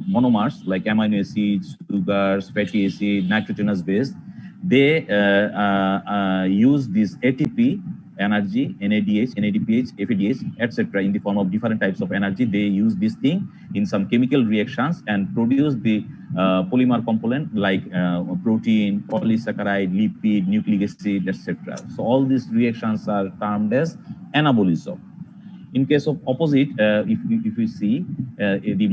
monomers like amino acids, sugars, fatty acid, nitrogenous base, they use this ATP energy, NADH, NADPH, FADH, etc. in the form of different types of energy. They use this thing in some chemical reactions and produce the polymer component like protein, polysaccharide, lipid, nucleic acid, etc. So all these reactions are termed as anabolism. In case of opposite, if we see the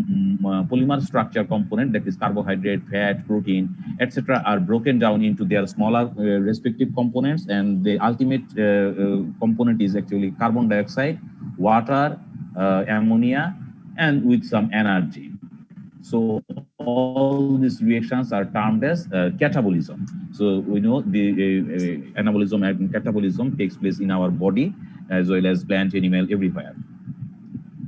polymer structure component, that is carbohydrate, fat, protein, etc., are broken down into their smaller respective components, and the ultimate component is actually carbon dioxide, water, ammonia, and with some energy. So all these reactions are termed as catabolism. So we know the anabolism and catabolism takes place in our body as well as plant, animal, everywhere.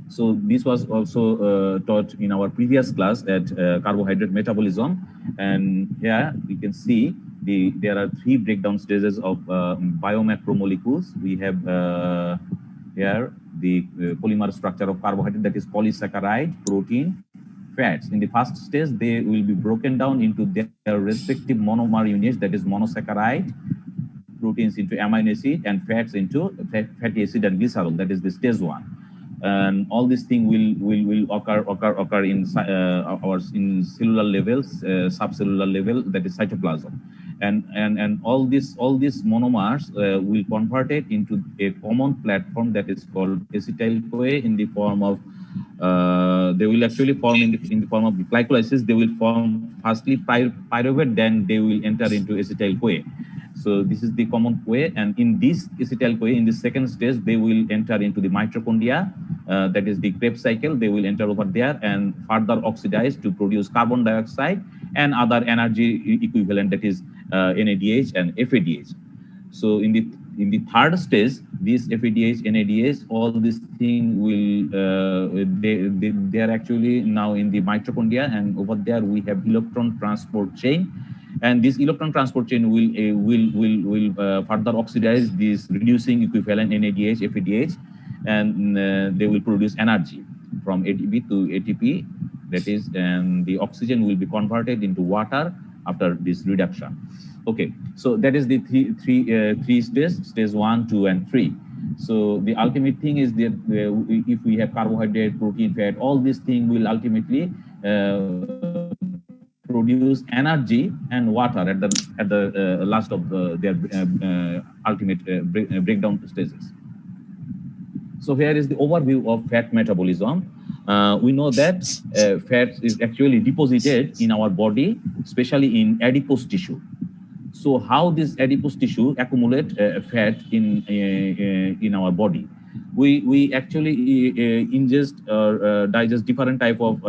So this was also taught in our previous class at carbohydrate metabolism. And here we can see there are 3 breakdown stages of biomacromolecules. We have here the polymer structure of carbohydrate, that is polysaccharide, protein, fats. In the first stage, they will be broken down into their respective monomer units, that is monosaccharide, proteins into amino acid, and fats into fatty acid and glycerol. That is the stage 1. And all these things will occur in in cellular levels, subcellular level, that is cytoplasm, and all these monomers will convert it into a common platform that is called acetyl-CoA in the form of they will actually form in the form of glycolysis. They will form firstly pyruvate, then they will enter into acetyl-CoA. So this is the common CoA, and in this acetyl-CoA, in the second stage, they will enter into the mitochondria, that is the Krebs cycle. They will enter over there and further oxidize to produce carbon dioxide and other energy equivalent, that is NADH and FADH. So in the third stage, this FADH, NADH, all these things will they are actually now in the mitochondria, and over there we have electron transport chain. And this electron transport chain will further oxidize this reducing equivalent NADH, FADH, and they will produce energy from ATP to ATP. That is, and the oxygen will be converted into water after this reduction. Okay, so that is the three stages: stage 1, 2, and 3. So the ultimate thing is that if we have carbohydrate, protein, fat, all these things will ultimately produce energy and water at the last of their ultimate breakdown stages. So here is the overview of fat metabolism. We know that fat is actually deposited in our body, especially in adipose tissue. So how this adipose tissue accumulate fat in our body? We actually ingest or digest different type of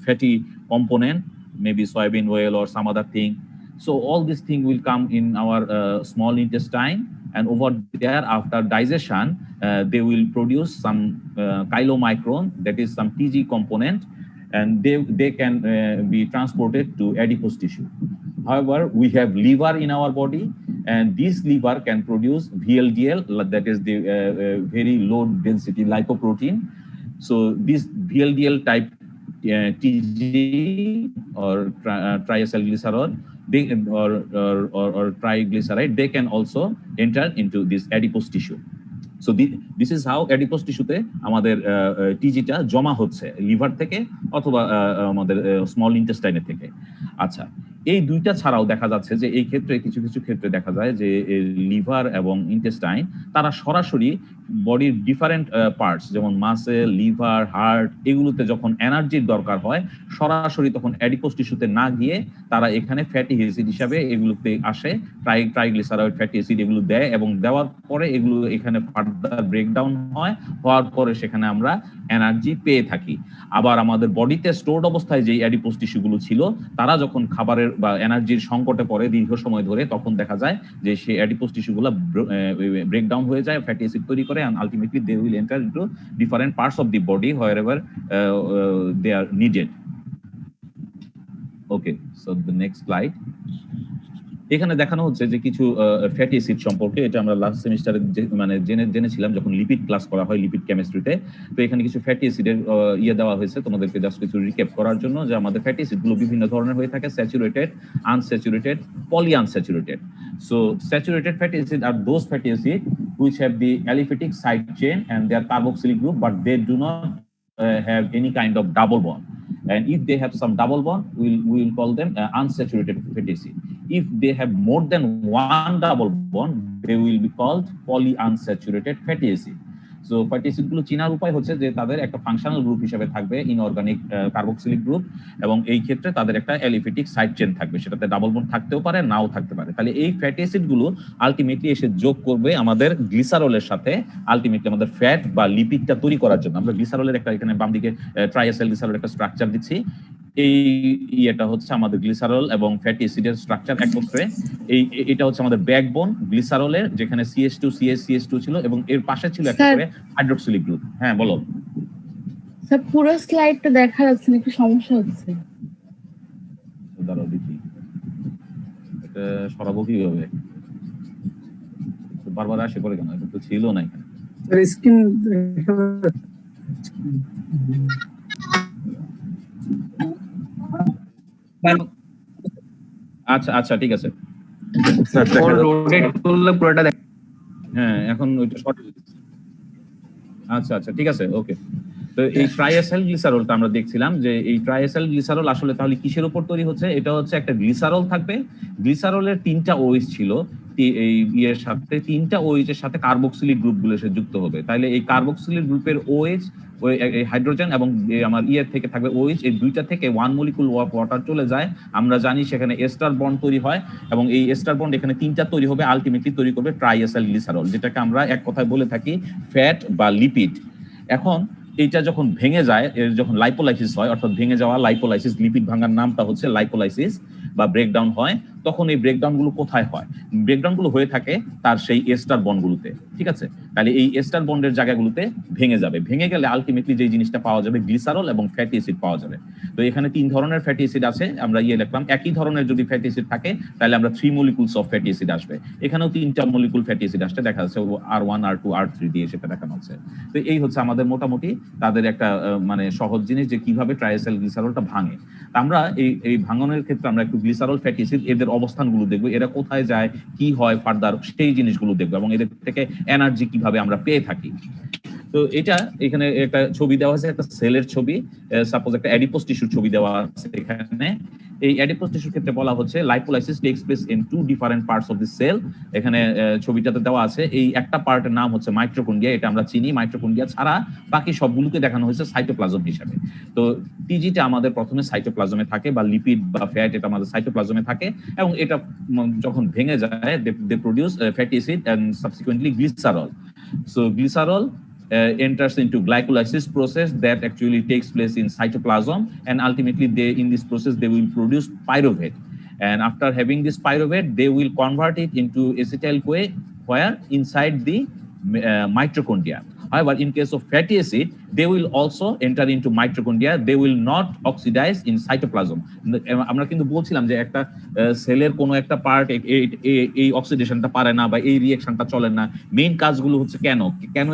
fatty component, maybe soybean oil or some other thing. So all these things will come in our small intestine, and over there after digestion, they will produce some chylomicron, that is some TG component, and they can be transported to adipose tissue. However, we have liver in our body, and this liver can produce VLDL, that is the very low density lipoprotein. So this VLDL type TG or triacylglycerol, or triglyceride, they can also enter into this adipose tissue. So this is how adipose টিস্যুতে আমাদের টিজিটা জমা হচ্ছে liver থেকে অথবা আমাদের small ইন্টেস্টাইনের থেকে। আচ্ছা, এই দুইটা ছাড়াও দেখা যাচ্ছে যে এই ক্ষেত্রে কিছু ক্ষেত্রে দেখা যায় যে লিভার এবং ইন্টেস্টাইন তারা সরাসরি বডির ডিফারেন্ট পার্টস যেমন মাসেল, লিভার, হার্ট এগুলোতে যখন এনার্জির দরকার হয় সরাসরি তখন অ্যাডিপোস টিস্যুতে না গিয়ে তারা এখানে ফ্যাটি অ্যাসিড হিসাবে এগুলোতে আসে, ট্রাইগ্লিসারাইড ফ্যাটি অ্যাসিড এগুলো দেয় এবং দেওয়ার পরে এগুলো এখানে ফার্দার ব্রেকডাউন হয়, হওয়ার পরে সেখানে আমরা এনার্জি পেয়ে থাকি। আবার আমাদের বডিতে স্টোরড অবস্থায় যে অ্যাডিপোস টিস্যুগুলো ছিল তারা যখন খাবারের বা এনার্জির সংকটে পড়ে দীর্ঘ সময় ধরে তখন দেখা যায় যে সেই অ্যাডিপোস টিস্যুগুলো ব্রেকডাউন হয়ে যায়, ফ্যাটি অ্যাসিড তৈরি করে, and ultimately they will enter into different parts of the body wherever they are needed. Okay, so the next slide. এখানে দেখানো হচ্ছে যে কিছু ফ্যাটি অ্যাসিড সম্পর্কে, এটা আমরা লাস্ট সেমিস্টারে মানে জেনেছিলাম যখন লিপিড ক্লাস করা হয় লিপিড কেমিস্ট্রিতে। তো এখানে কিছু ফ্যাটি অ্যাসিডের দেওয়া হয়েছে তোমাদেরকে জাস্ট কিছু রিক্যাপ করার জন্য, যে আমাদের ফ্যাটি অ্যাসিড গুলো বিভিন্ন ধরনের হয়ে থাকে, saturated, unsaturated, polyunsaturated. So saturated fatty acid আর those fatty acid which have the aliphatic side chain and they are carboxylic group, but they do not have any kind of double bond. And if they have some double bond, we will call them unsaturated fatty acid. If they have more than one double bond, they will be called polyunsaturated fatty acid. So fatty acid গুলো চিনার উপায় হচ্ছে যে তাদের একটা functional group হিসেবে থাকবে inorganic carboxylic group, এবং এই ক্ষেত্রে তাদের একটা অ্যালিফেটিক সাইড চেন থাকবে, সেটাতে ডাবল বন্ড থাকতেও পারে, নাও থাকতে পারে। তাহলে এই ফ্যাটি অ্যাসিড গুলো আলটিমেটলি এসে যোগ করবে আমাদের গ্লিসারলের সাথে, আলটিমেটলি আমাদের ফ্যাট বা লিপিডটা তৈরি করার জন্য। আমরা গ্লিসারলের একটা এখানে বাম দিকে ট্রাইএসাইল গ্লিসারল একটা স্ট্রাকচার দিচ্ছি। এই এটা হচ্ছে আমাদের গ্লিসারল এবং ফ্যাটি অ্যাসিডের স্ট্রাকচার একত্রে। এটা হচ্ছে আমাদের ব্যাকবোন গ্লিসারলের, যেখানে CH2 CH2 ছিল এবং এর পাশে ছিল একটা করে হাইড্রোক্সিলিক গ্রুপ। হ্যাঁ বলো স্যার, পুরো স্লাইডটা দেখা যাচ্ছে না, একটু সমস্যা হচ্ছে। দাঁড়াও দেখি এটা সরাবো কিভাবে, বারবার আসে করে কেন, এটা তো ছিল না এখানে। স্ক্রিন আচ্ছা আচ্ছা ঠিক আছে। হ্যাঁ এখন ওইটা শর্ট। আচ্ছা আচ্ছা ঠিক আছে ওকে। তো এই ট্রাইএসাইল গ্লিসারলটা আমরা দেখছিলাম যে এই ট্রাইএসাইল গ্লিসারল আসলে তাহলে কিসের উপর তৈরি হচ্ছে। এটা হচ্ছে একটা গ্লিসারল থাকবে, গ্লিসারলের 3টা OH ছিল, এই ইয়ের সাথে 3টা OH এর সাথে কার্বক্সিলিক গ্রুপগুলো এসে যুক্ত হবে। তাহলে এই কার্বক্সিলিক গ্রুপের OH ওই হাইড্রোজেন এবং আমার ইয়ের থেকে থাকবে OH, এই দুইটা থেকে 1 মলিকুল ওয়াটার চলে যায়। আমরা জানি সেখানে এস্টার বন্ড তৈরি হয় এবং এই এস্টার বন্ড এখানে 3টা তৈরি হবে, আলটিমেটলি তৈরি করবে ট্রাইএসাইল গ্লিসারল, যেটাকে আমরা এক কথায় বলে থাকি ফ্যাট বা লিপিড। এখন এইটা যখন ভেঙে যায়, এর যখন লাইপোলাইসিস হয়, অর্থাৎ ভেঙে যাওয়া লাইপোলাইসিস, লিপিড ভাঙার নামটা হচ্ছে লাইপোলাইসিস বা ব্রেকডাউন হয়, তখন এই ব্রেকডাউন গুলো কোথায় হয়? ব্রেকডাউন গুলো হয়ে থাকে তার সেই এস্টার বন্ডগুলোতে। ঠিক আছে, তাহলে এই এস্টার বন্ডের জায়গাগুলোতে ভেঙে যাবে, ভেঙে গেলে আলটিমেটলি যে জিনিসটা পাওয়া যাবে গ্লিসারল এবং ফ্যাটি অ্যাসিড পাওয়া যাবে। তো এখানে 3 ধরনের ফ্যাটি অ্যাসিড আছে, আমরা লিখলাম। একই ধরনের যদি ফ্যাটি অ্যাসিড থাকে তাহলে আমরা 3 মলিকুলস অফ ফ্যাটি অ্যাসিড আসবে। এখানেও 3টা মলিকুল ফ্যাটি অ্যাসিড আসছে, দেখা যাচ্ছে R1 R2 R3 দিয়ে সেটা দেখানো হচ্ছে। তো এই হচ্ছে আমাদের মোটামুটি তাদের একটা মানে সহজ জিনিস যে কিভাবে ট্রাইএসাইল গ্লিসারলটা ভাঙে। আমরা এই ভাঙনের ক্ষেত্রে আমরা একটু গ্লিসারল ফ্যাটি অ্যাসিড এদের অবস্থানগুলো দেখবো, এরা কোথায় যায়, কি হয় ফার্দার, সেই জিনিসগুলো দেখবো এবং এদের থেকে এনার্জি কিভাবে আমরা পেয়ে থাকি। তো এটা এখানে একটা ছবি দেওয়া আছে, একটা সেলের ছবি, সাপোজ একটা অ্যাডিপোস টিস্যুর ছবি দেওয়া আছে এখানে। এই অ্যাডিপোস টিস্যুর ক্ষেত্রে বলা হচ্ছে lipolysis takes place in 2 different parts of the cell. এখানে ছবিটাতে দেওয়া আছে এই একটা পার্টের নাম হচ্ছে মাইটোকন্ড্রিয়া, এটা আমরা চিনি। মাইটোকন্ড্রিয়া ছাড়া বাকি সবগুলোকে দেখানো হয়েছে সাইটোপ্লাজম হিসাবে। তো টিজিটা আমাদের প্রথমে সাইটোপ্লাজমে থাকে, বা লিপিড বা ফ্যাট এটা আমাদের সাইটোপ্লাজমে থাকে, এবং এটা যখন ভেঙে যায় they produce fatty acid and subsequently glycerol. So glycerol enters into glycolysis process that actually takes place in cytoplasm, and ultimately in this process they will produce pyruvate, and after having this pyruvate they will convert it into acetyl-CoA where inside the mitochondria. However, in case of fatty acid, they will also enter into mitochondria. They will not oxidize in cytoplasm. আমরা কিন্তু বলছিলাম যে একটা সেলের কোনো একটা part এই অক্সিডেশনটা পারে না বা এই রিঅ্যাকশনটা চলে না। মেইন কাজগুলো হচ্ছে কেন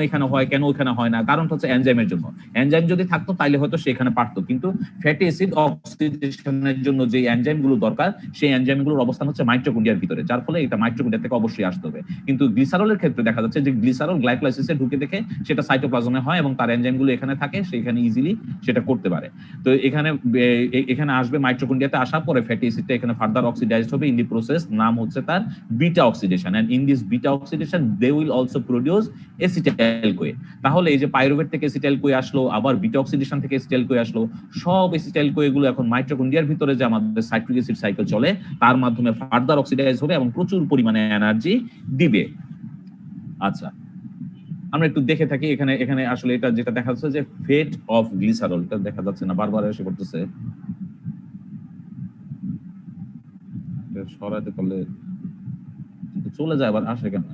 এখানে হয়, কেন ওখানে হয় না, কারণ হচ্ছে এনজাইমের জন্য। এনজাইম যদি থাকতো তাহলে হয়তো সেখানে পারতো, কিন্তু ফ্যাটি অ্যাসিড অক্সিডেশনের জন্য যে এনজাইমগুলো দরকার সেই এনজাইমগুলোর অবস্থান হচ্ছে মাইটোকন্ড্রিয়ার ভিতরে, যার ফলে এটা মাইটোকন্ড্রিয়া থেকে অবশ্যই আসতে হবে। কিন্তু গ্লিসারলের ক্ষেত্রে দেখা যাচ্ছে যে গ্লিসারল গ্লাইকোলাইসিসে ঢুকে দেখে সেটা সাইটোপ্লাজমে হয় এবং তার এনজাইমগুলো এখানে থাকে, সেখানে ইজিলি সেটা করতে পারে। তো এখানে আসবে মাইটোকন্ড্রিয়াতে আসার পরে ফ্যাটি অ্যাসিডটা এখানে ফার্দার অক্সিডাইজড হবে ইন দি প্রসেস, নাম হচ্ছে তার beta oxidation, and in this beta oxidation they will also produce এসিটাইল-CoA। তাহলে এই যে পাইরুভেট থেকে এসিটাইল-CoA আসলো, আবার বিটা অক্সিডেশন থেকে এসিটাইল-CoA আসলো, সব এসিটাইল-CoA গুলো এখন মাইটোকন্ড্রিয়ার ভিতরে যে আমাদের সাইট্রিক অ্যাসিড সাইকেল চলে তার মাধ্যমে ফার্দার অক্সিডাইজ হবে এবং প্রচুর পরিমাণে এনার্জি দিবে। আচ্ছা, আমরা একটু দেখে থাকি এখানে আসলে এটা যেটা দেখা যাচ্ছে যে ফেট অফ গ্লিসারল, এটা দেখা যাচ্ছে না, বারবার এসে পড়তেছে, সরাতে পারলে চলে যায়, আবার আসে কেন?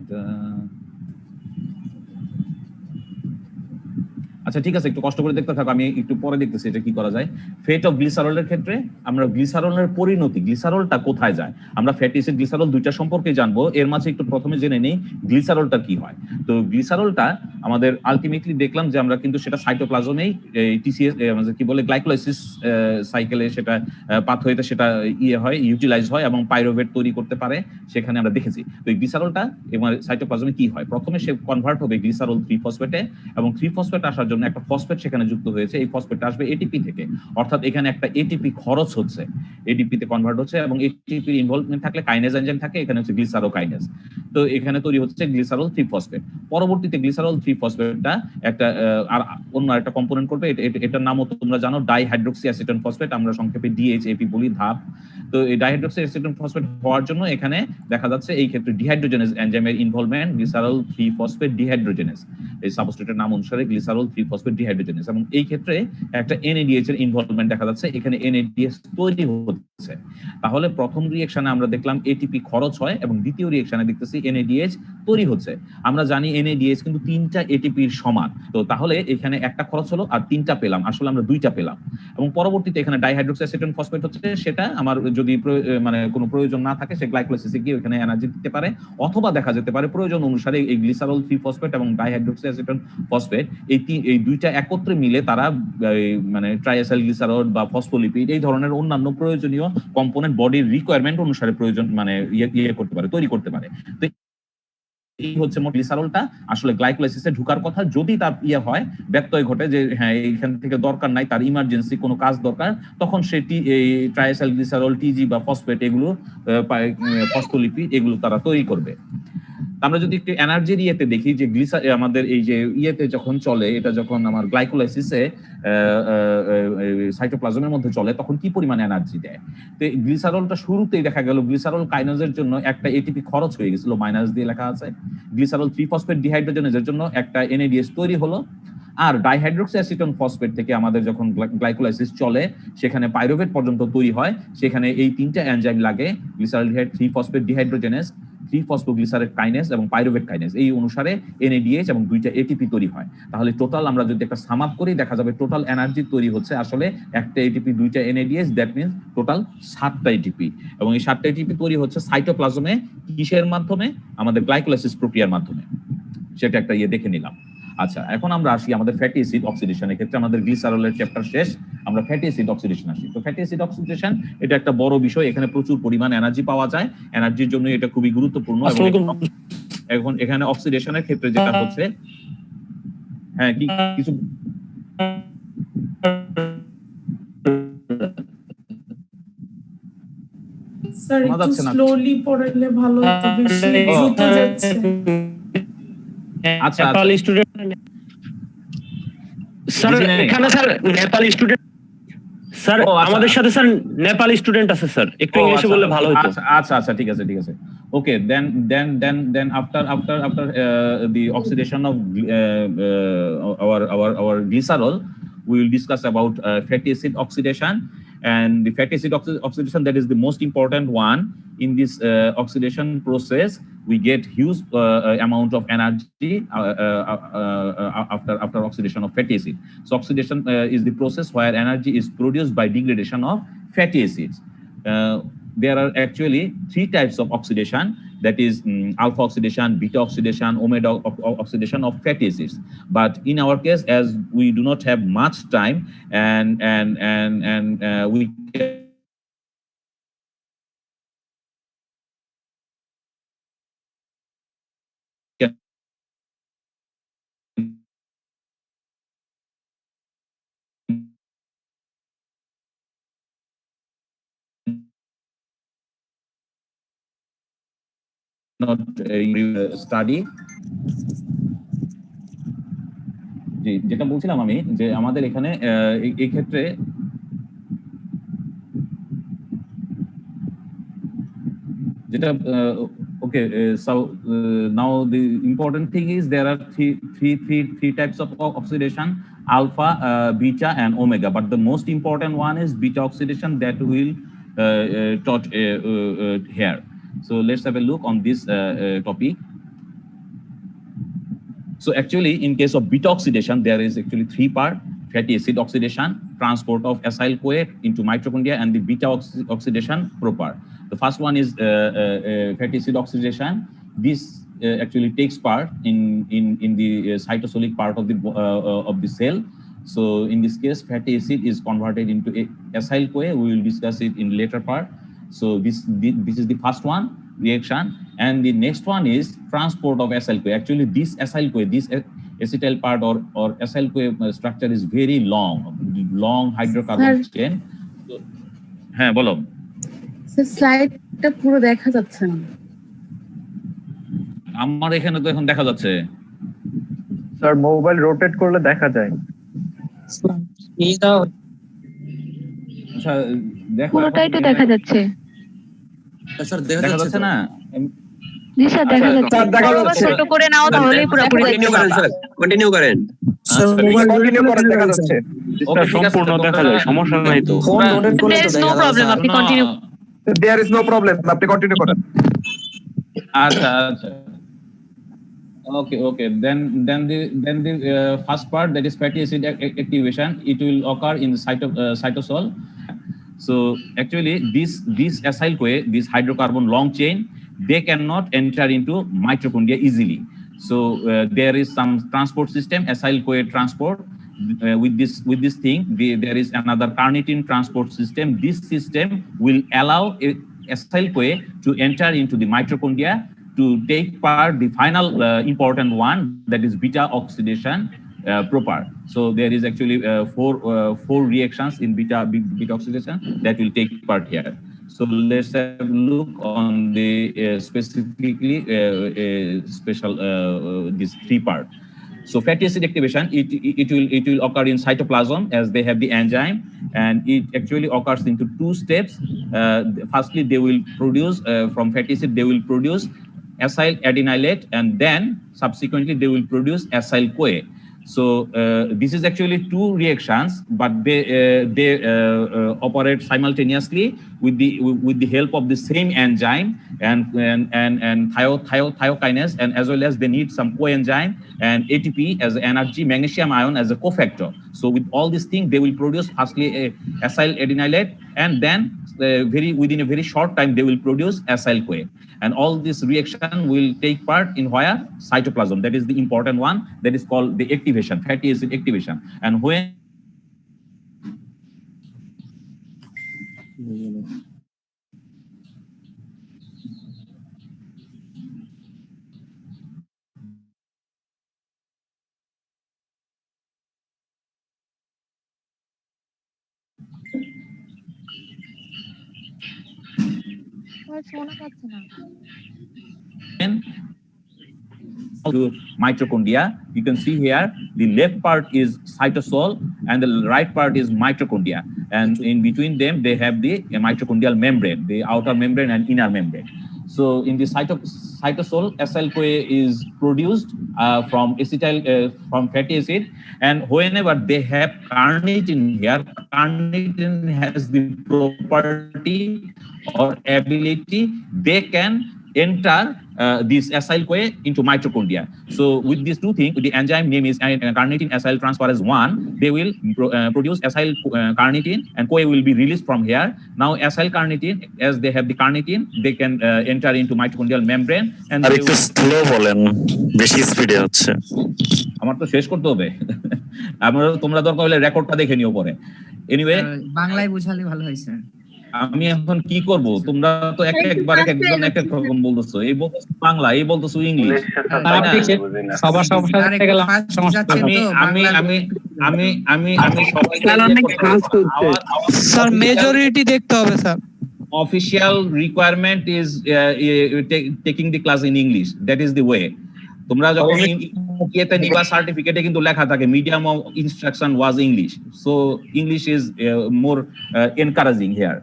আচ্ছা ঠিক আছে, একটু কষ্ট করে দেখতে থাকো, আমি একটু পরে দেখতেছি এটা কি করা যায়। ফেট অফ গ্লিসারলের ক্ষেত্রে আমরা গ্লিসারলের পরিণতি, গ্লিসারলটা কোথায় যায়, আমরা ফ্যাটি অ্যাসিড গ্লিসারল দুইটা সম্পর্কে জানবো। এর মাঝে একটু প্রথমে জেনে নেই গ্লিসারলটা কি হয়। তো গ্লিসারলটা আমাদের আলটিমেটলি দেখলাম যে আমরা কিন্তু সেটা সাইটোপ্লাজমেই টিসিএস কি বলে গ্লাইকোলাইসিস সাইকেলে সেটা পাথওয়েতে সেটা হয়, ইউটিলাইজ হয় এবং পাইরুভেট তৈরি করতে পারে, সেখানে আমরা দেখেছি। তো এই গ্লিসারলটা এবং সাইটোপ্লাজমে কি হয়, প্রথমে সে কনভার্ট হবে গ্লিসারল 3 ফসফেটে, এবং 3 ফসফেট আসার জন্য একটা ফসফেট সেখানে যুক্ত হয়েছে, এই ফসফেটটা আসবে এটিপি থেকে, অর্থাৎ এখানে একটা এটিপি খরচ হচ্ছে, এটিপিতে কনভার্ট হচ্ছে, এবং এটিপির ইনভলভমেন্ট থাকলে কাইনেজ এনজাইম থাকে, এখানে হচ্ছে গ্লিসারোকাইনেজ। তো এখানে তৈরি হচ্ছে গ্লিসারল 3 ফসফেট। পরবর্তীতে গ্লিসারল 3 ফসফেটটা একটা আর অন্য একটা কম্পোনেন্ট করবে, এটার নামও তোমরা জানো, ডাইহাইড্রোক্সি অ্যাসিটেন ফসফেট, আমরা সংক্ষেপে ডিএইচএপি বলি, ধাপ। তো এই ডাইহাইড্রোক্সি অ্যাসিটেন ফসফেট হওয়ার জন্য এখানে দেখা যাচ্ছে এই ক্ষেত্রে ডিহাইড্রোজেনেজ এনজাইমের ইনভলভমেন্ট, গ্লিসারল 3 ফসফেট ডিহাইড্রোজেনেজ, এই সাবস্ট্রেটের নাম অনুসারে গ্লিসারল 3 ফসফেট ডিহাইড্রোজেনেজ, এবং এই ক্ষেত্রে একটা এনএডিএইচ এর ইনভলভমেন্ট দেখা যাচ্ছে, এখানে এনএডিএইচ তৈরি হচ্ছে। তাহলে প্রথম রিঅ্যাকশনে আমরা দেখলাম এটিপি খরচ হয়, এবং দ্বিতীয় রিঅ্যাকশনে দেখতেছি এনএডিএইচ তৈরি হচ্ছে। আমরা জানি এনএডিএইচ কিন্তু 3টা এটিপির সমান, তো তাহলে এখানে একটা খরচ হলো আর 3টা পেলাম, আসলে আমরা 2টা পেলাম। এবং পরবর্তীতে এখানে ডাইহাইড্রোক্সি অ্যাসিটেন ফসফেট হচ্ছে, সেটা আমার যদি মানে কোনো প্রয়োজন না থাকে সে গ্লাইকোলাইসিসে গিয়ে ওখানে এনার্জি দিতে পারে, অথবা দেখা যেতে পারে প্রয়োজন অনুসারে এই গ্লিসারল 3 ফসফেট এবং ডাইহাইড্রোক্সি অ্যাসিটেন ফসফেট এই দুইটা একত্রে মিলে তারা মানে ট্রাইএসাইল গ্লিসারল বা ফসফোলিপিড এই ধরনের অন্যান্য প্রয়োজনীয় কম্পোনেন্ট বডির রিকোয়ারমেন্ট অনুসারে প্রয়োজন মানে ইয়ে করতে পারে, তৈরি করতে পারে। তো এই হচ্ছে মোট গ্লিসারলটা আসলে গ্লাইকোলাইসিসে ঢোকার কথা, যদি তার হয় ব্যত্যয় ঘটে যে হ্যাঁ এইখান থেকে দরকার নাই, তার ইমার্জেন্সি কোনো কাজ দরকার, তখন সেটি এই ট্রাইএসাইল গ্লিসারল, টিজি বা ফসফেট এগুলো ফসফোলিপিড এগুলো তারা তৈরি করবে। আমরা যদি একটু এনার্জির ইয়েতে দেখি যে আমাদের এই যে ইয়েতে যখন চলে, এটা যখন আমার গ্লাইকোলাইসিসে সাইটোপ্লাজমের মধ্যে চলে, তখন কি পরিমাণে এনার্জি দেয়। তো গ্লিসারলটা শুরুতেই দেখা গেল গ্লিসারল কাইনেজের জন্য একটা এটিপি খরচ হয়ে গেছিল, মাইনাস দিয়ে লেখা আছে। গ্লিসারল 3 ফসফেট ডিহাইড্রোজেনেজের জন্য একটা এনএডিএস তৈরি হলো, আর ডাইহাইড্রোক্সি অ্যাসিটোন ফসফেট থেকে আমাদের যখন গ্লাইকোলাইসিস চলে, সেখানে পাইরুভেট পর্যন্ত তৈরি হয়, সেখানে এই 3টা এনজাইম লাগে, গ্লিসারলডিহাইড 3 ফসফেট ডিহাইড্রোজেনেজ, 3 ফসফোগ্লিসারেট কাইনেজ এবং পাইরুভেট কাইনেজ, এই অনুসারে এনএডিএইচ এবং 2টা এটিপি তৈরি হয়। তাহলে টোটাল আমরা যদি একটা সাম আপ করি, দেখা যাবে টোটাল এনার্জি তৈরি হচ্ছে আসলে একটা এটিপি 2টা এনএডিএইচ, দ্যাট মিন্স টোটাল 7টা এটিপি, এবং এই 7টা এটিপি তৈরি হচ্ছে সাইটোপ্লাজমে কিসের মাধ্যমে, আমাদের গ্লাইকোলাইসিস প্রক্রিয়ার মাধ্যমে, সেটা একটা দেখে নিলাম। আচ্ছা, এখন আমরা আসি আমাদের ফ্যাটি অ্যাসিড অক্সিডেশনের ক্ষেত্রে, আমাদের গ্লিসারলের চ্যাপ্টার শেষ, আমরা ফ্যাটি অ্যাসিড অক্সিডেশন আসি। তো ফ্যাটি অ্যাসিড অক্সিডেশন এটা একটা বড় বিষয়, এখানে প্রচুর পরিমাণ এনার্জি পাওয়া যায়, এনার্জির জন্য এটা খুবই গুরুত্বপূর্ণ। এখন এখানে অক্সিডেশনের ক্ষেত্রে যেটা হচ্ছে, হ্যাঁ কি কিছু স্যার একটু স্লোলি পড়লে ভালো হতো, বেশি দ্রুত যাচ্ছে। আচ্ছা নেপালি স্টুডেন্ট স্যার, এখানে স্যার নেপালি স্টুডেন্ট স্যার, আমাদের সাথে স্যার নেপালি স্টুডেন্ট আছে স্যার, একটু ইংলিশে বললে ভালো হতো। আচ্ছা আচ্ছা ঠিক আছে ঠিক আছে, ওকে, then after the oxidation of our glycerol, we will discuss about fatty acid oxidation. And the fatty acid oxidation, that is the most important one. In this oxidation process, we get huge amount of energy after oxidation of fatty acid. So oxidation is the process where energy is produced by degradation of fatty acids. There are actually 3 types of oxidation, that is alpha oxidation, beta oxidation, omega oxidation of fatty acids. But in our case, as we do not have much time, and we can not study. যেটা বলছিলাম আমি, যে আমাদের এখানে এই ক্ষেত্রে যেটা okay, so now the important thing is there are three types of oxidation: alpha, beta, and omega. But the most important one is beta oxidation, that will taught here. So let's have a look on this topic. So actually, in case of beta oxidation, there is actually three part: fatty acid oxidation, transport of acyl-CoA into mitochondria, and the beta oxidation proper. The first one is fatty acid oxidation. This actually takes part in the cytosolic part of the cell. So in this case, fatty acid is converted into acyl-CoA. We will discuss it in later part. So this is the first one reaction, and the next one is transport of acyl-CoA. Actually, this acyl-CoA, this acetyl part or acyl-CoA structure is very long hydrocarbon chain. So, হ্যাঁ বলো। Sir স্লাইডটা পুরো দেখা যাচ্ছে না। আমার এখানে তো এখন দেখা যাচ্ছে। স্যার মোবাইল রোটেট করলে দেখা যায়। আচ্ছা দেখো, পুরোটাই তো দেখা যাচ্ছে। স্যার দেখা যাচ্ছে না? জি স্যার দেখা যাচ্ছে। ছোট করে নাও তাহলেই পুরোপুরি কন্টিনিউ করেন স্যার, কন্টিনিউ করেন। স্যার মোবাইল কন্টিনিউ করেন, দেখা যাচ্ছে। স্যার সম্পূর্ণ দেখা যায়, সমস্যা নাই তো। ফোন রোটেট করলে তো দেখা যাচ্ছে। আপনি continue. There is no problem, আপনি কন্টিনিউ করেন। আচ্ছা আচ্ছা। Okay. Then the first part, that is fatty acid activation, it will occur in the cytosol. So actually, this acyl-CoA, this hydrocarbon long chain, they cannot enter into mitochondria easily. So there is some transport system, acyl-CoA transport. With this thing, there is another carnitine transport system. This system will allow acyl-CoA to enter into the mitochondria to take part the final important one, that is beta oxidation proper. So there is actually four reactions in beta oxidation that will take part here. So let's have a look on the specifically special these three part. So fatty acid activation, it will occur in cytoplasm as they have the enzyme, and it actually occurs into two steps. Firstly, they will produce from fatty acid, they will produce acyl adenylate, and then subsequently they will produce acyl-CoA. So this is actually two reactions, but they operate simultaneously with the help of the same enzyme and thiokinase, and as well as they need some coenzyme and ATP as energy, magnesium ion as a cofactor. So with all these things, they will produce firstly acyl adenylate, and then within a very short time they will produce acyl-CoA. And all this reaction will take part in where? Cytoplasm. That is the important one. That is called the activation, fatty acid activation. And when to mitochondria, you can see here the left part is cytosol and the right part is mitochondria, and in between them they have the mitochondrial membrane, the outer membrane and inner membrane. So in the cytosol, acyl-CoA is produced from fatty acid, and whenever they have carnitine here, carnitine has the property or ability, they can enter this acyl-CoA into mitochondria. So with these two things, the enzyme name is carnitine acyl transferase 1, they will produce acyl carnitine, and CoA will be released from here. Now acyl carnitine, as they have the carnitine, they can enter into mitochondrial membrane, and আর একটু slow বলেন, বেশি স্পিডে হচ্ছে। আমার তো শেষ করতে হবে। তোমরা দরকার হলে রেকর্ডটা দেখে নিও পরে। এনিওয়ে বাংলায় বুঝালে ভালো হয় স্যার। আমি এখন কি করব? তোমরা তো একজন এক এক রকম বলতেছো, এই বলতেছো বাংলা, এই বলতেছো ইংলিশ। সবার সাথে গেলাম সমস্যা। আমি সবাইকে স্যার মেজরিটি দেখতে হবে sir. Official requirement is taking the class in English. That is the way. তোমরা যখন ইয়েতে নিবা সার্টিফিকেটে কিন্তু লেখা থাকে medium of instruction was English. So English is more encouraging here.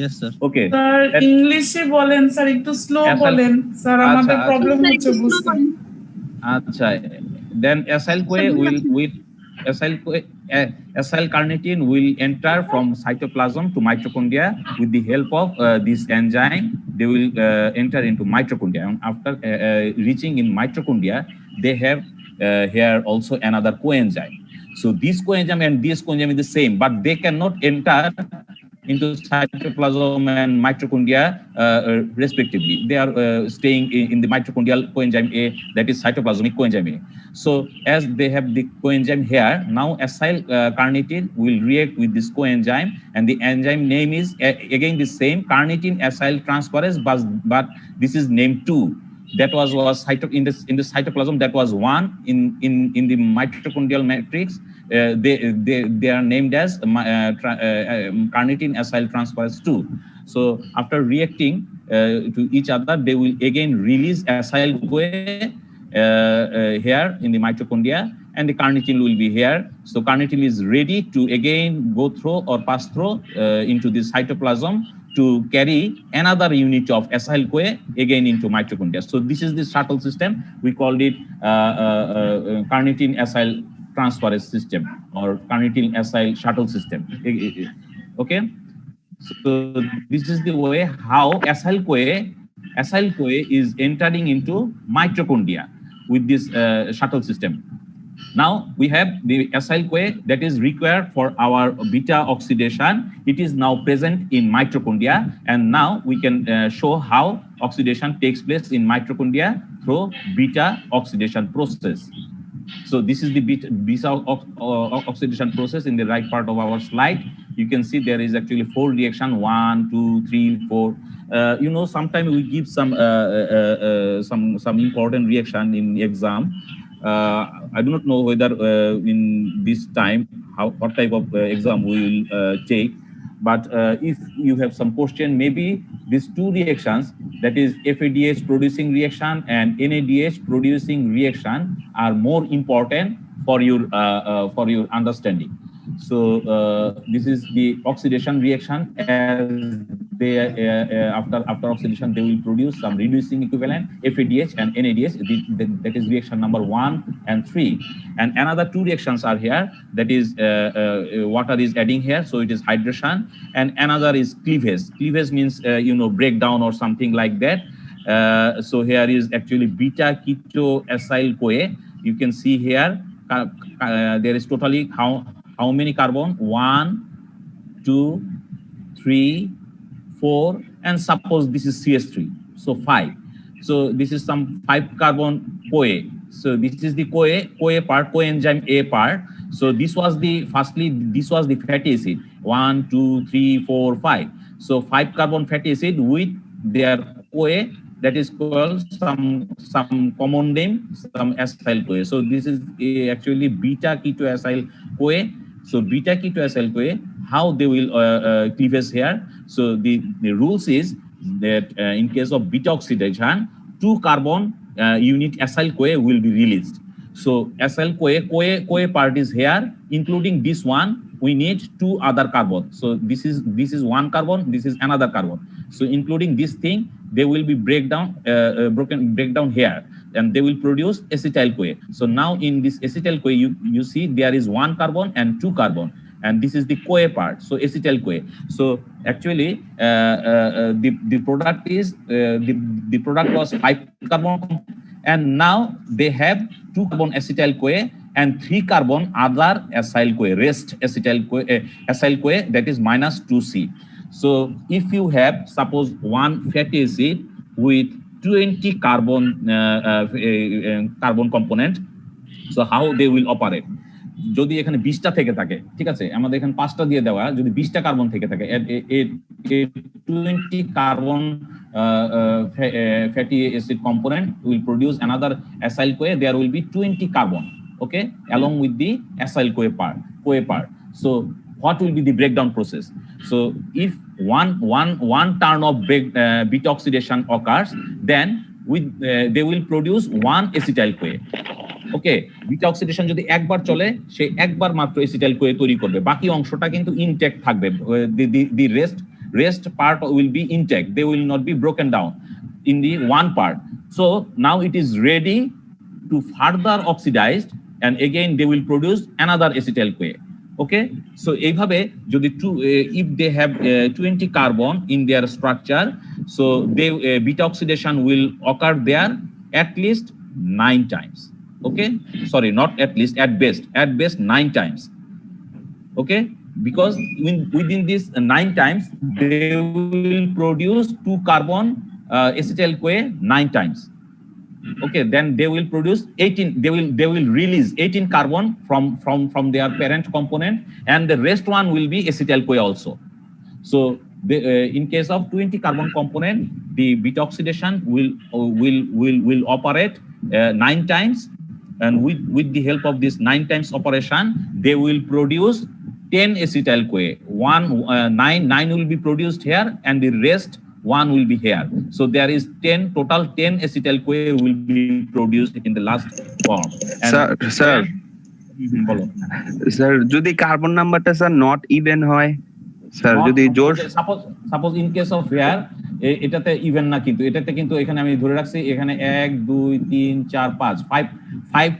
Yes sir. Okay. Sir ইংলিশে বলেন স্যার, একটু স্লো বলেন স্যার, আমাদের প্রবলেম হচ্ছে বুঝতে। আচ্ছা, then acyl-CoA will acyl carnitine will enter from cytoplasm to mitochondria with the help of this enzyme. They will enter into mitochondria, and after reaching in mitochondria, they have here also another coenzyme. So this coenzyme and this coenzyme is the same, but they cannot enter into cytoplasm and mitochondria respectively. They are staying in the mitochondrial coenzyme A, that is cytoplasmic coenzyme A. So as they have the coenzyme here, now acyl carnitine will react with this coenzyme, and the enzyme name is again the same, carnitine acyl transferase, but this is named 2. That was in the cytoplasm, that was 1 in the mitochondrial matrix. They are named as carnitine acyl transferase 2. So after reacting to each other, they will again release acyl CoA here in the mitochondria, and the carnitine will be here. So carnitine is ready to again go through or pass through into the cytoplasm to carry another unit of acyl CoA again into mitochondria. So this is the shuttle system. We called it carnitine acyl transferase system or carnitine acyl shuttle system. Okay, so this is the way how acyl CoA is entering into mitochondria with this shuttle system. Now we have the acyl CoA that is required for our beta oxidation. It is now present in mitochondria, and now we can show how oxidation takes place in mitochondria through beta oxidation process. So this is the beta oxidation process in the right part of our slide. You can see there is actually 4 reactions, 1, 2, 3, 4. You know, sometimes we give some important reaction in exam. I do not know whether in this time what type of exam we will take, but if you have some question, maybe these 2 reactions, that is FADH producing reaction and NADH producing reaction, are more important for your understanding. So this is the oxidation reaction. As they after oxidation, they will produce some reducing equivalent FADH and NADH. That is reaction number 1 and 3. And another 2 reactions are here. That is water is adding here, so it is hydration. And another is cleavage. Cleavage means breakdown or something like that. So here is actually beta keto acyl CoA. You can see here there is totally how many carbon? 1, 2, 3, 4, and suppose this is CH3, so 5. So this is some 5 carbon CoA. So this is the CoA part, coenzyme A part. So this was the this was the fatty acid, 1, 2, 3, 4, 5. So 5 carbon fatty acid with their CoA, that is called some common name, some acyl CoA. So this is actually beta keto acyl CoA. So beta keto acyl CoA, how they will cleavage here. So the rules is that in case of beta oxidation, 2 carbon unit acyl CoA will be released. So acyl CoA part is here, including this one. We need 2 other carbon. So this is 1 carbon. This is another carbon. So including this thing, they will be breakdown here, and they will produce acetyl CoA. So now in this acetyl CoA, you see there is 1 carbon and 2 carbon, and this is the CoA part. So acetyl CoA. So actually, the product is the product was 5 carbon, and now they have 2 carbon acetyl CoA and 3 carbon other acyl CoA, rest acyl CoA, that is minus 2C. So if you have suppose 1 fatty acid with 20 carbon carbon component, so how they will operate? যদি এখানে 20টা থেকে থাকে, ঠিক আছে, আমাদের এখানে 5টা দিয়ে দেওয়া, যদি 20টা কার্বন থেকে থাকে, 20 carbon fatty acid component will produce another acyl CoA. There will be 20 carbon, okay, along with the acyl CoA part. So what will be the breakdown process? So if one turn of beta oxidation occurs, then they will produce 1 acetyl CoA. Okay, beta oxidation যদি একবার চলে, সে একবার মাত্র acetyl CoA তৈরি করবে, বাকি অংশটা কিন্তু intact থাকবে. The rest part will be intact. They will not be broken down in the one part. So now it is ready to further oxidized, and again they will produce another acetyl CoA. Okay, so এইভাবে যদি if they have 20 carbon in their structure, so they beta oxidation will occur there at least 9 times. Okay, sorry, not at least, at best 9 times. Okay, because within this 9 times they will produce 2 carbon acetyl-CoA 9 times. Okay, then they will produce 18, they will release 18 carbon from their parent component, and the rest one will be acetyl-CoA also. So in case of 20 carbon component, the beta oxidation will operate 9 times, and with the help of this 9 times operation, they will produce 10 acetyl-CoA. 9 will be produced here, and the rest 1 will be here. So there is total 10 acetyl-CoA will be produced in the last form. Sir, যদি carbon নাম্বারটা sir not even হয়, sir যদি জোর suppose in case of here এটাতে even না, কিন্তু এটাতে কিন্তু এখানে আমি ধরে রাখছি এখানে 1 2 3 4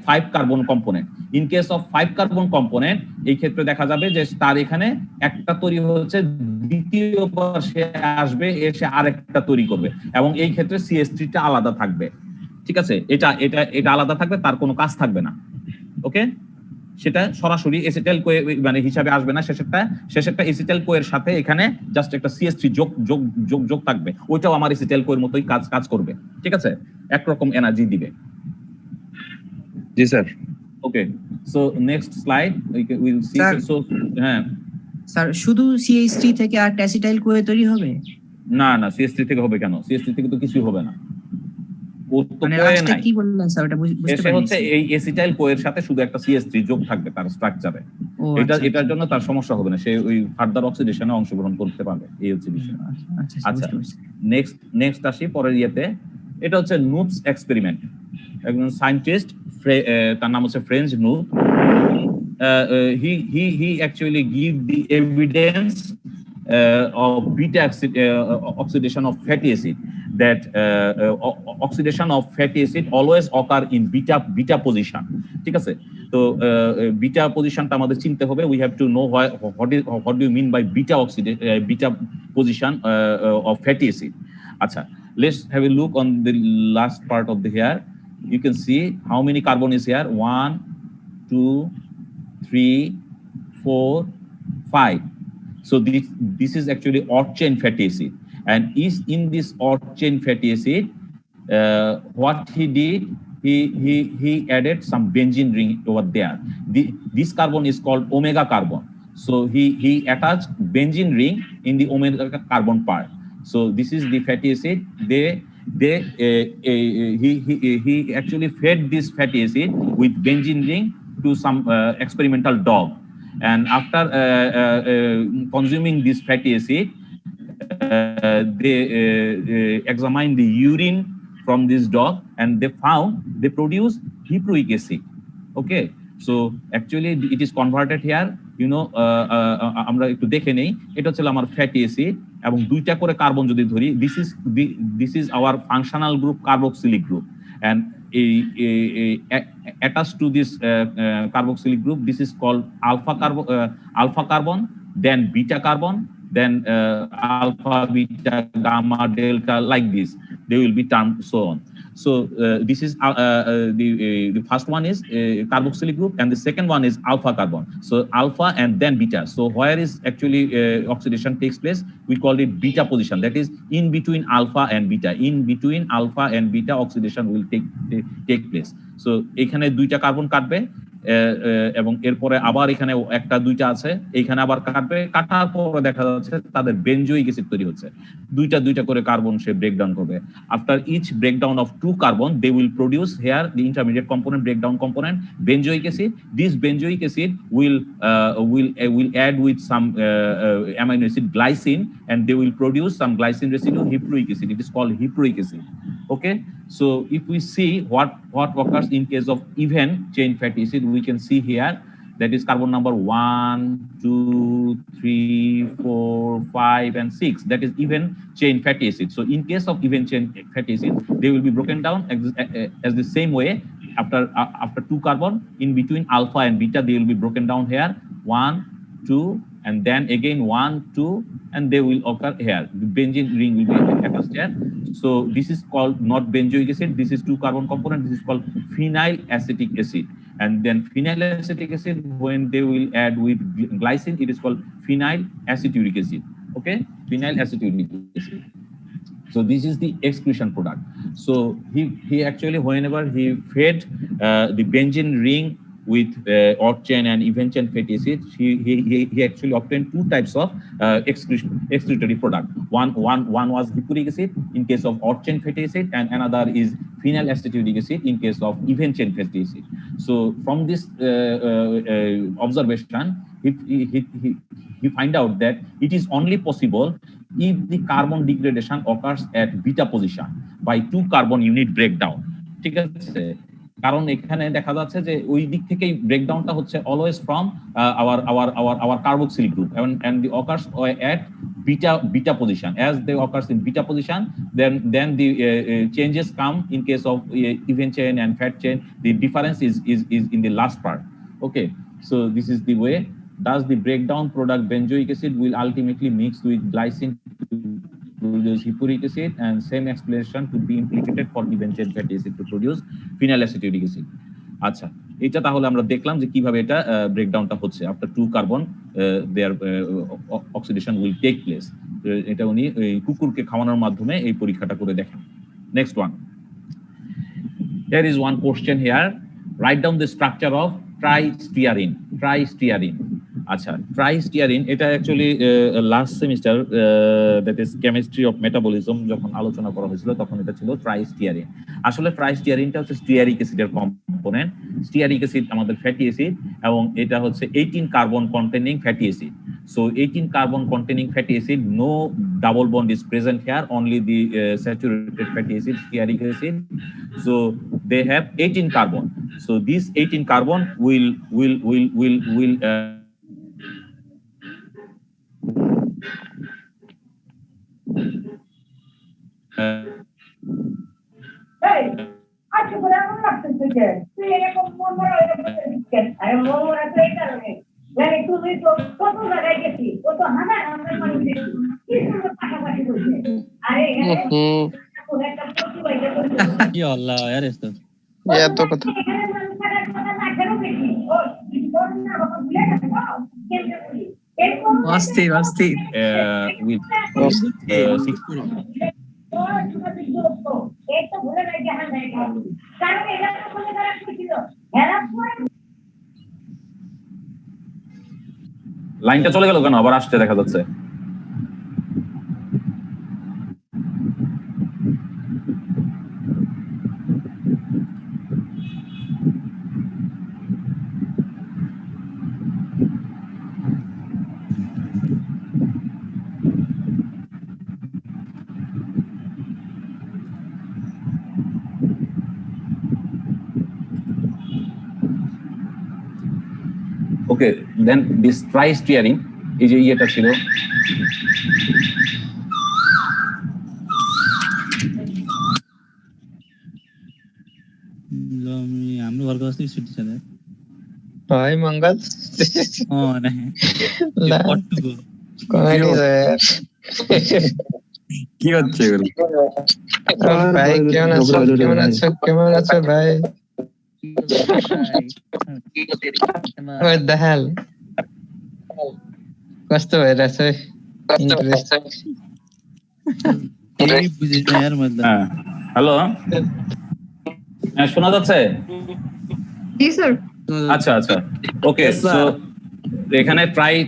5 carbon component. In case of 5 carbon component এই ক্ষেত্রে দেখা যাবে যে তার এখানে একটা তৈরি হচ্ছে, দ্বিতীয়বার সে আসবে এসে আরেকটা তৈরি করবে, এবং এই ক্ষেত্রে CH3টা আলাদা থাকবে। ঠিক আছে, এটা আলাদা থাকবে, তার কোনো কাজ থাকবে না। ওকে, সেটা সরাসরি এসিটাইল-CoA মানে হিসাবে আসবে না, শেষেরটা এসিটাইল-CoA এর সাথে এখানে জাস্ট একটা CH3 যোগ থাকবে, ওইটাও আমার এসিটাইল-CoA এর মতোই কাজ করবে। ঠিক আছে, একরকম এনার্জি দিবে। জি sir. Okay, so next slide will see. So হ্যাঁ স্যার, শুধু CH3 থেকে আর অ্যাসিটাইল-CoA তৈরি হবে? না, CH3 থেকে হবে কেন? CH3 থেকে তো কিছু হবে না। কি বললেন স্যার, ওটা বুঝতে পারিনি। হচ্ছে এই এসিটাইল-CoA এর সাথে শুধু একটা CH3 যোগ থাকবে তার স্ট্রাকচারে। এটার জন্য তার সমস্যা হবে না, সে ওই ফার্দার অক্সিডেশনে অংশগ্রহণ করতে পারবে। এই হচ্ছে বিষয়। আচ্ছা, নেক্সট আসি পরের ইয়েতে। এটা হচ্ছে নুপস এক্সপেরিমেন্ট। একজন সায়েন্টিস্ট, তার নাম হচ্ছে French noob. he actually give the evidence of beta oxidation of fatty acid, that oxidation of fatty acid always occur in beta position. ঠিক আছে, তো beta positionটা আমাদের চিনতে হবে। we have to know what do you mean by beta position of fatty acid. আচ্ছা, let's have a look on the last part of the here. You can see how many carbon is here. 1 2 3 4 5. So this is actually odd chain fatty acid, and is in this odd chain fatty acid, what he did, he added some benzene ring over there. This carbon is called omega carbon. So he attached benzene ring in the omega carbon part. So this is the fatty acid. He actually fed this fatty acid with benzene ring to some experimental dog, and after consuming this fatty acid, they examined the urine from this dog, and they produce hiproic acid. Okay, so actually it is converted here, you know. আমরা একটু দেখে নেই, এটা হচ্ছে আমার fatty acid, এবং দুইটা করে কার্বন যদি ধরি, this is our functional group carboxylic group, and attached to this carboxylic group, this is called alpha carbon, then beta carbon, then alpha, beta, gamma, delta, like this they will be termed, so on. So this is the first one is carboxylic group, and the second one is alpha carbon. So alpha and then beta. So where is actually oxidation takes place, we call it beta position. That is in between alpha and beta. In between alpha and beta, oxidation will take place. So এখানে দুইটা carbon কাটবে, এবং এরপরে আবার এখানে একটা দুইটা আছে, এখানে আবার কাটার পরে দেখা যাচ্ছে তাদের বেনজোইক অ্যাসিড তৈরি হচ্ছে। দুইটা করে কার্বন সে ব্রেকডাউন করবে। After each breakdown of 2 carbon, they will produce here the intermediate component, breakdown component, benzoic acid. This benzoic acid will add with some amino acid glycine, and they will produce some glycine residue, hiproic acid. It is called hiproic acid. Okay, so if we see what occurs in case of even chain fatty acid, we can see here that is carbon number 1 2 3 4 5 and 6, that is even chain fatty acid. So in case of even chain fatty acid, they will be broken down as the same way. After 2 carbon, in between alpha and beta, they will be broken down here 1 2, and then again 1 2, and they will occur here. The benzene ring will be attached here. So this is called not benzoic acid. This is 2 carbon component. This is called phenyl acetic acid. And then phenyl acetic acid, when they will add with glycine, it is called phenyl aceturic acid. Okay, phenyl aceturic acid. So this is the excretion product. So he actually, whenever he fed the benzene ring with odd chain and even chain fatty acid, he actually obtained 2 types of excretory product. One was hippuric acid in case of odd chain fatty acid, and another is phenyl aceturic acid in case of even chain fatty acid. So from this observation, he find out that it is only possible if the carbon degradation occurs at beta position by 2 carbon unit breakdown. ঠিক আছে, কারণ এখানে দেখা যাচ্ছে যে ওই দিক থেকেই ব্রেকডাউনটা হচ্ছে always from our carboxylic group and the occurs at beta position. As they occurs in beta position, then the changes come in case of even chain and fat chain. The difference is in the last part. Okay, so this is the way. Thus the breakdown product benzoic acid will ultimately mix with glycine to produce hippuric acid, and same explanation could be implicated for even chain fatty acid to produce phenyl aceturic acid. আচ্ছা, এটা তাহলে আমরা দেখলাম যে কিভাবে এটা ব্রেকডাউনটা হচ্ছে after 2 carbon their oxidation will take place. এটা উনি কুকুরকে খাওয়ানোর মাধ্যমে এই পরীক্ষাটা করে দেখেন। Next one, there is one question here. Write down the structure of ট্রাইস্টিয়ারিন। আচ্ছা, ট্রাইস্টিয়ারিন এটা actually last semester that is chemistry of metabolism যখন আলোচনা করা হয়েছিল তখন এটা ছিল ট্রাইস্টিয়ারিন। আসলে ট্রাইস্টিয়ারিনটা হচ্ছে স্টিয়ারিক অ্যাসিডের কম্পোনেন্ট। স্টিয়ারিক অ্যাসিড আমাদের ফ্যাটি অ্যাসিড এবং এটা হচ্ছে 18 carbon containing fatty acid. So 18 carbon containing fatty acid, no double bond is present here, only the saturated fatty acid, stearic acid. So they have 18 carbon. So this 18 carbon will লাইনটা চলে গেল কেন, আবার আসতে দেখা যাচ্ছে। Okay, then this tristearin is a ইয়েটা ছিল हाम्रो घरको अस्ति छुट्टी छ यार भाइ मंगल नहीं पट्टुको कहानी है यार কি হচ্ছে এগুলো? ভাই কেমন আছো ভাই? What the hell? कस्तो भइरहेछ इन्ट्रेस्ट? এই বুঝি না यार मतलब। হ্যালো, শোনা যাচ্ছে? জি স্যার। আচ্ছা আচ্ছা, ওকে। সো এখানে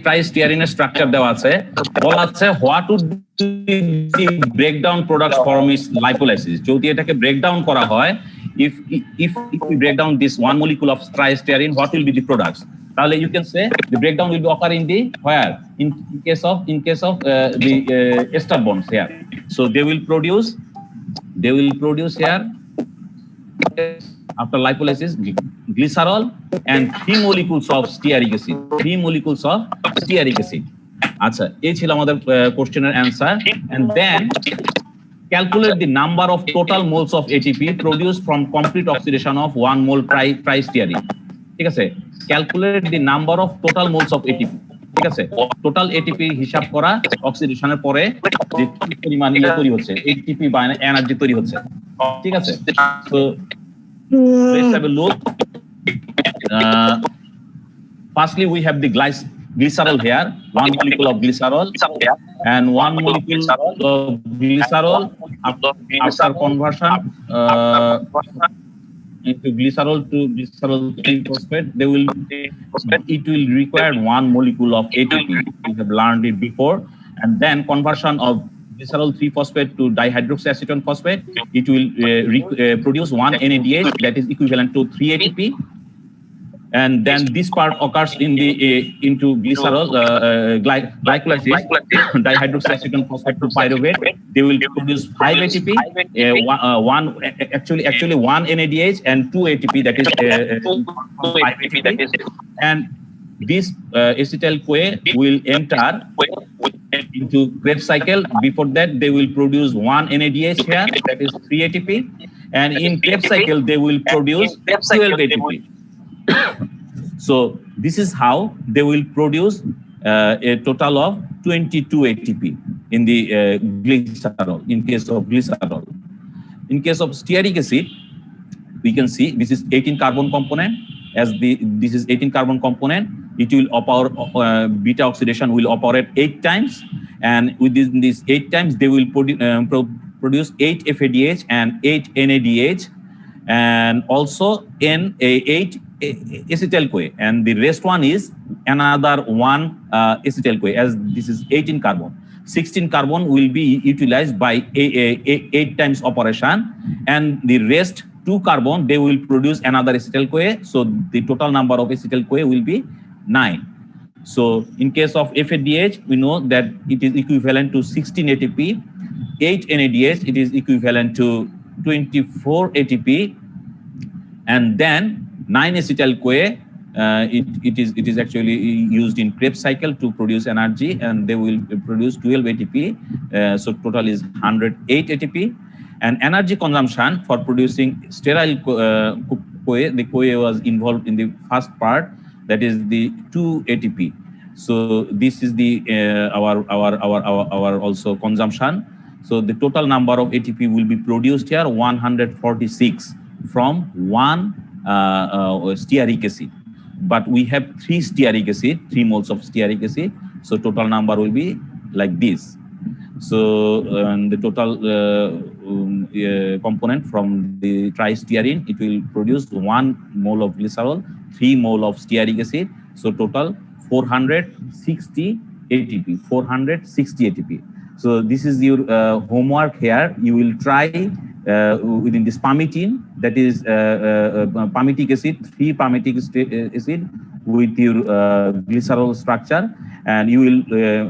ট্রাইস্টিয়ারিনের স্ট্রাকচার দেওয়া আছে, বলা আছে what would be breakdown products from its lipolysis. যদি এটাকে ব্রেকডাউন করা হয়, if we break down this one molecule of tristearin, what will be the products? তাহলে you can say the breakdown will be occur in the where in case of the ester bonds here. So they will produce here after lipolysis glycerol and 3 molecules of stearic acid. আচ্ছা, এই ছিল আমাদের কোশ্চেনের answer. and then calculate the number of total moles of ATP produced from complete oxidation of 1 mole tristearin. ঠিক আছে, calculate the number of total moles of ATP. ঠিক আছে total ATP হিসাব করা অক্সিডেশনের পরে যে কি পরিমাণ তৈরি হচ্ছে এটিপি বা এনার্জি তৈরি হচ্ছে ঠিক আছে so let's have a look firstly we have the glycerol here, one molecule of glycerol and one molecule of glycerol after conversion into glycerol to glycerol 3-phosphate it will require one molecule of ATP. We have learned it before, and then conversion of glycerol 3-phosphate to dihydroxyacetone phosphate it will produce one NADH that is equivalent to 3 ATP. And then this part occurs in the into glycerol glycolysis dihydroxyacetone phosphate to pyruvate. They will produce 5 ATP, actually 1 NADH and 2 ATP that is 5 ATP. And this acetyl-CoA will enter into Krebs cycle. Before that, they will produce 1 NADH here that is 3 ATP, and in Krebs cycle they will produce 12 ATP. So this is how they will produce a total of 22 ATP in the glycerol, in case of glycerol. In case of stearic acid, we can see this is 18 carbon component. As this is 18 carbon component, it will beta oxidation will operate 8 times, and within these 8 times they will produce 8 FADH and 8 NADH, and also 8 acetyl-CoA, and the rest one is another 1 acetyl-CoA. As this is 18 carbon, 16 carbon will be utilized by 8 times operation, and the rest 2 carbon they will produce another acetyl-CoA. So the total number of acetyl-CoA will be 9. So in case of FADH, we know that it is equivalent to 16 ATP, 8 NADH it is equivalent to 24 ATP, and then 9 acetyl-CoA it is actually used in Krebs cycle to produce energy, and they will produce 12 ATP. So total is 108 ATP. And energy consumption for producing sterile CoA, the CoA was involved in the first part, that is the 2 ATP. So this is the our also consumption. So the total number of ATP will be produced here 146 from 1 stearic acid, but we have 3 stearic acid, 3 moles of stearic acid. So total number will be like this. So the total component from the tristearine, it will produce 1 mole of glycerol, 3 mole of stearic acid. So total 460 ATP, 460 ATP. So this is your homework here. You will try within this palmitin, that is palmitic acid, 3 palmitic acid with your glycerol structure, and you will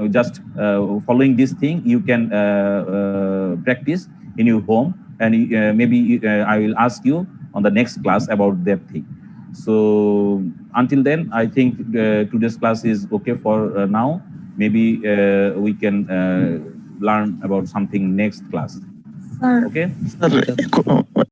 just following this thing you can practice in your home, and maybe I will ask you on the next class about that thing. So until then, I think today's class is okay for now. Maybe we can learn about something next class. Sir. Okay.